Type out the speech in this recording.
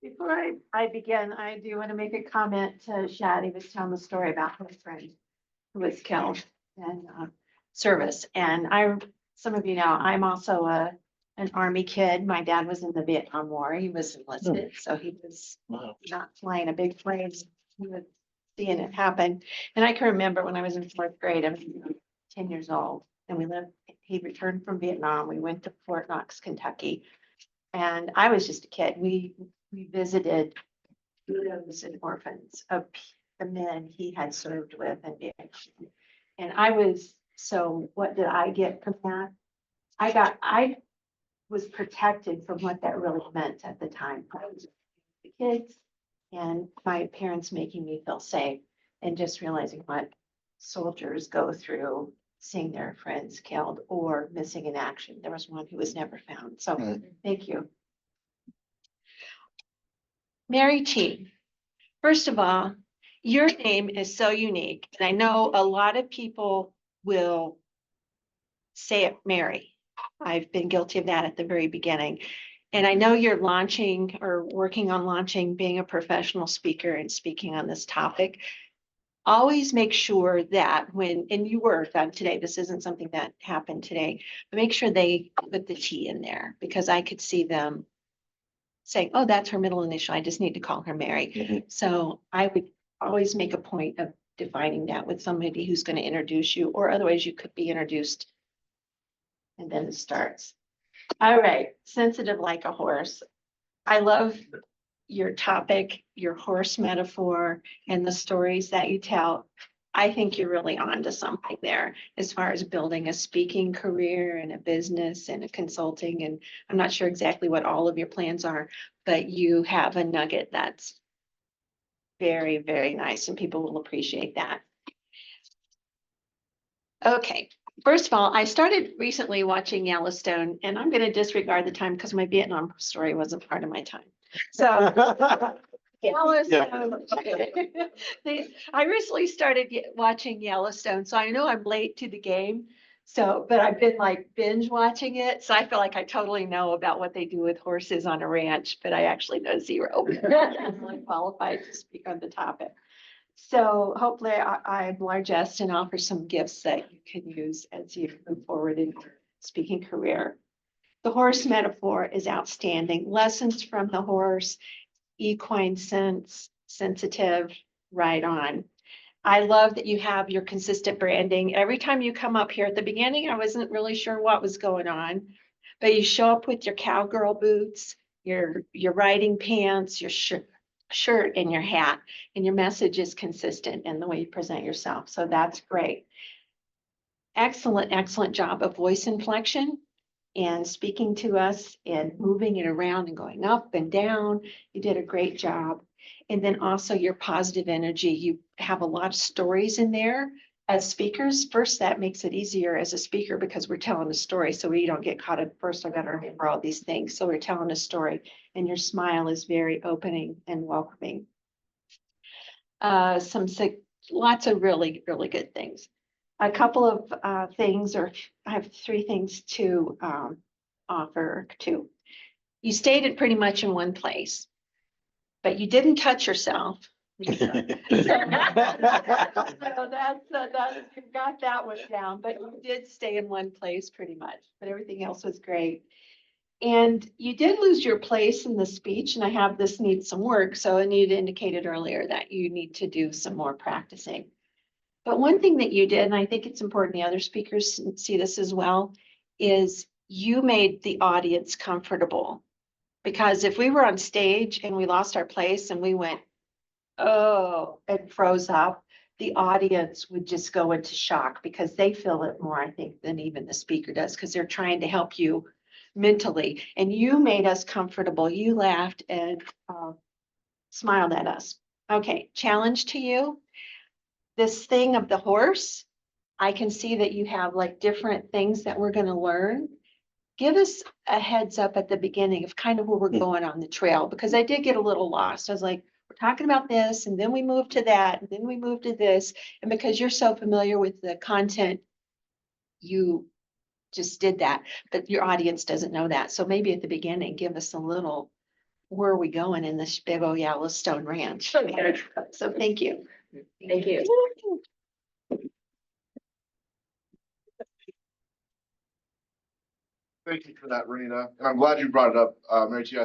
Before I begin, I do want to make a comment to Shad. He was telling the story about his friend who was killed in service. And some of you know, I'm also an Army kid. My dad was in the Vietnam War. He was enlisted, so he was not flying a big plane. He was seeing it happen. And I can remember when I was in fourth grade, I was 10 years old, and he returned from Vietnam. We went to Fort Knox, Kentucky. And I was just a kid. We visited widows and orphans of the men he had served with in Vietnam. And so what did I get from that? I was protected from what that really meant at the time. I was the kids and my parents making me feel safe and just realizing what soldiers go through, seeing their friends killed or missing in action. There was one who was never found. So thank you. Mary T. First of all, your name is so unique. And I know a lot of people will say it Mary. I've been guilty of that at the very beginning. And I know you're launching or working on launching being a professional speaker and speaking on this topic. Always make sure that and you were done today, this isn't something that happened today, but make sure they put the T in there because I could see them saying, oh, that's her middle initial. I just need to call her Mary. So I would always make a point of defining that with somebody who's going to introduce you, or otherwise you could be introduced and then it starts. All right, sensitive like a horse. I love your topic, your horse metaphor, and the stories that you tell. I think you're really on to something there as far as building a speaking career and a business and a consulting. And I'm not sure exactly what all of your plans are, but you have a nugget that's very, very nice and people will appreciate that. Okay, first of all, I started recently watching Yellowstone and I'm going to disregard the time because my Vietnam story wasn't part of my time. So Yellowstone. I recently started watching Yellowstone, so I know I'm late to the game. So, but I've been like binge watching it. So I feel like I totally know about what they do with horses on a ranch, but I actually know zero. I'm really qualified to speak on the topic. So hopefully I largesse and offer some gifts that you can use as you move forward in your speaking career. The horse metaphor is outstanding. Lessons from the horse, equine sense, sensitive, right on. I love that you have your consistent branding. Every time you come up here at the beginning, I wasn't really sure what was going on, but you show up with your cowgirl boots, your riding pants, your shirt and your hat, and your message is consistent in the way you present yourself. So that's great. Excellent, excellent job of voice inflection and speaking to us and moving it around and going up and down. You did a great job. And then also your positive energy. You have a lot of stories in there. As speakers, first, that makes it easier as a speaker because we're telling a story. So we don't get caught at first, I got to remember all these things. So we're telling a story and your smile is very opening and welcoming. Lots of really, really good things. A couple of things, or I have three things to offer too. You stayed it pretty much in one place, but you didn't touch yourself. So you got that one down, but you did stay in one place pretty much, but everything else was great. And you did lose your place in the speech, and I have this needs some work. So Anita indicated earlier that you need to do some more practicing. But one thing that you did, and I think it's important the other speakers see this as well, is you made the audience comfortable. Because if we were on stage and we lost our place and we went, oh, and froze up, the audience would just go into shock because they feel it more, I think, than even the speaker does, because they're trying to help you mentally. And you made us comfortable. You laughed and smiled at us. Okay, challenge to you. This thing of the horse, I can see that you have like different things that we're going to learn. Give us a heads up at the beginning of kind of where we're going on the trail, because I did get a little lost. I was like, we're talking about this, and then we moved to that, and then we moved to this. And because you're so familiar with the content, you just did that, but your audience doesn't know that. So maybe at the beginning, give us a little, where are we going in this big old Yellowstone ranch? So thank you. Thank you. Thank you for that, Renita. And I'm glad you brought it up, Mary T.